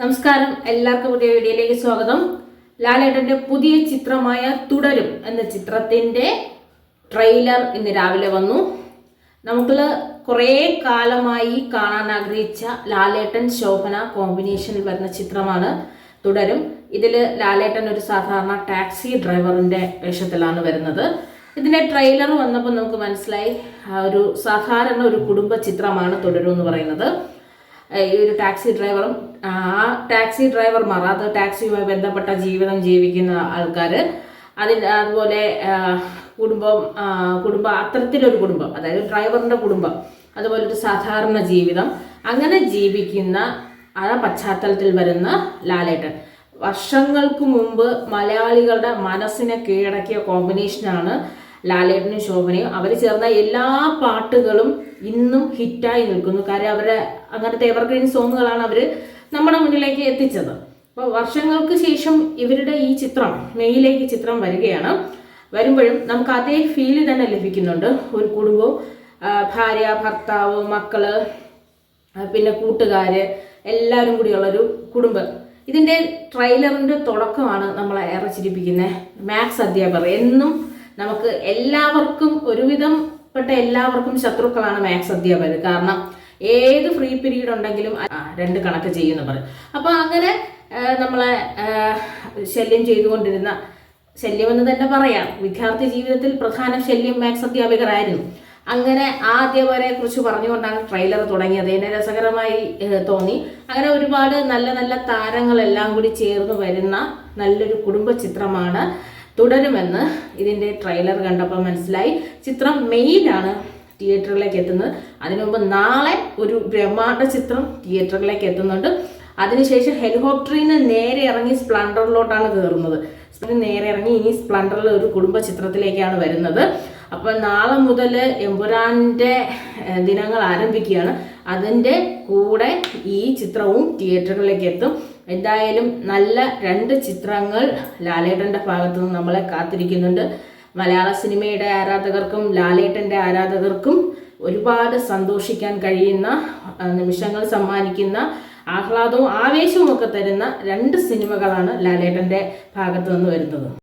നമസ്കാരം, എല്ലാവർക്കും പുതിയ വീഡിയോയിലേക്ക് സ്വാഗതം. ലാലേട്ടന്റെ പുതിയ ചിത്രമായ തുടരും എന്ന ചിത്രത്തിന്റെ ട്രെയിലർ ഇന്ന് രാവിലെ വന്നു. നമുക്ക് കുറേ കാലമായി കാണാൻ ആഗ്രഹിച്ച ലാലേട്ടൻ ശോഭന കോമ്പിനേഷനിൽ വരുന്ന ചിത്രമാണ് തുടരും. ഇതിൽ ലാലേട്ടൻ ഒരു സാധാരണ ടാക്സി ഡ്രൈവറിന്റെ വേഷത്തിലാണ് വരുന്നത്. ഇതിന്റെ ട്രെയിലർ വന്നപ്പോൾ നമുക്ക് മനസ്സിലായി ഒരു സാധാരണ ഒരു കുടുംബ ചിത്രമാണ് തുടരും എന്ന് പറയുന്നത്. ഈ ഒരു ടാക്സി ഡ്രൈവറും ആ ടാക്സി ഡ്രൈവർമാർ, അത് ടാക്സിയുമായി ബന്ധപ്പെട്ട ജീവിതം ജീവിക്കുന്ന ആൾക്കാർ, അതുപോലെ കുടുംബം അത്തരത്തിലൊരു കുടുംബം, അതായത് ഡ്രൈവറിന്റെ കുടുംബം, അതുപോലെ ഒരു സാധാരണ ജീവിതം, അങ്ങനെ ജീവിക്കുന്ന ആ പശ്ചാത്തലത്തിൽ വരുന്ന ലാലേട്ടൻ. വർഷങ്ങൾക്ക് മുമ്പ് മലയാളികളുടെ മനസ്സിനെ കീഴടക്കിയ കോമ്പിനേഷനാണ് ലാലേട്ടനും ശോഭനയും. അവർ ചേർന്ന എല്ലാ പാട്ടുകളും ഇന്നും ഹിറ്റായി നിൽക്കുന്നു. കാര്യം അവരെ അങ്ങനത്തെ എവർഗ്രീൻ സോങ്ങുകളാണ് അവർ നമ്മുടെ മുന്നിലേക്ക് എത്തിച്ചത്. അപ്പോൾ വർഷങ്ങൾക്ക് ശേഷം ഇവരുടെ ഈ ചിത്രം മെയ്യിലേക്ക് ചിത്രം വരികയാണ്. വരുമ്പോഴും നമുക്ക് അതേ ഫീല് തന്നെ ലഭിക്കുന്നുണ്ട്. ഒരു കുടുംബവും, ഭാര്യ, ഭർത്താവ്, മക്കള്, പിന്നെ കൂട്ടുകാര്, എല്ലാവരും കൂടിയുള്ളൊരു കുടുംബം. ഇതിൻ്റെ ട്രെയിലറിൻ്റെ തുടക്കമാണ് നമ്മളെ ഏറെ ചിരിപ്പിക്കുന്നത്. മാത്സ് അധ്യാപകർ എന്നും നമുക്ക് എല്ലാവർക്കും, ഒരുവിധം പെട്ട എല്ലാവർക്കും ശത്രുക്കളാണ് മാത്സ് അധ്യാപകർ. കാരണം ഏത് ഫ്രീ പീരീഡ് ഉണ്ടെങ്കിലും 2 കണക്ക് ചെയ്യുമെന്ന് പറയും. അപ്പോൾ അങ്ങനെ നമ്മളെ ശല്യം ചെയ്തുകൊണ്ടിരുന്ന, ശല്യമെന്ന് തന്നെ പറയാം, വിദ്യാർത്ഥി ജീവിതത്തിൽ പ്രധാന ശല്യം മാത്സ് അധ്യാപകരായിരുന്നു. അങ്ങനെ ആ അധ്യാപകരെ കുറിച്ച് പറഞ്ഞുകൊണ്ടാണ് ട്രെയിലർ തുടങ്ങിയത്. എന്നെ രസകരമായി തോന്നി. അങ്ങനെ ഒരുപാട് നല്ല നല്ല താരങ്ങളെല്ലാം കൂടി ചേർന്ന് വരുന്ന നല്ലൊരു കുടുംബ ചിത്രമാണ് തുടരുമെന്ന് ഇതിൻ്റെ ട്രെയിലർ കണ്ടപ്പോൾ മനസ്സിലായി. ചിത്രം മെയ്യിലാണ് തിയേറ്ററിലേക്ക് എത്തുന്നത്. അതിനു മുമ്പ് നാളെ ഒരു ബ്രഹ്മാണ്ഡ ചിത്രം തിയേറ്ററിലേക്ക് എത്തുന്നുണ്ട്. അതിനുശേഷം ഹെലികോപ്റ്ററിൽ നിന്ന് നേരെ ഇറങ്ങി സ്പ്ലൻഡറിലോട്ടാണ് കയറുന്നത്. നേരെ ഇറങ്ങി ഇനി സ്പ്ലൻഡറിൽ ഒരു കുടുംബ ചിത്രത്തിലേക്കാണ് വരുന്നത്. അപ്പോൾ നാളെ മുതൽ എമ്പുരാൻ്റെ ദിനങ്ങൾ ആരംഭിക്കുകയാണ്. അതിൻ്റെ കൂടെ ഈ ചിത്രവും തിയേറ്ററുകളിലേക്ക് എത്തും. എന്തായാലും നല്ല 2 ചിത്രങ്ങൾ ലാലേട്ടൻ്റെ ഭാഗത്തു നിന്ന് നമ്മളെ കാത്തിരിക്കുന്നുണ്ട്. മലയാള സിനിമയുടെ ആരാധകർക്കും ലാലേട്ടൻ്റെ ആരാധകർക്കും ഒരുപാട് സന്തോഷിക്കാൻ കഴിയുന്ന നിമിഷങ്ങൾ സമ്മാനിക്കുന്ന, ആഹ്ലാദവും ആവേശവും ഒക്കെ തരുന്ന 2 സിനിമകളാണ് ലാലേട്ടൻ്റെ ഭാഗത്തു നിന്ന് വരുന്നത്.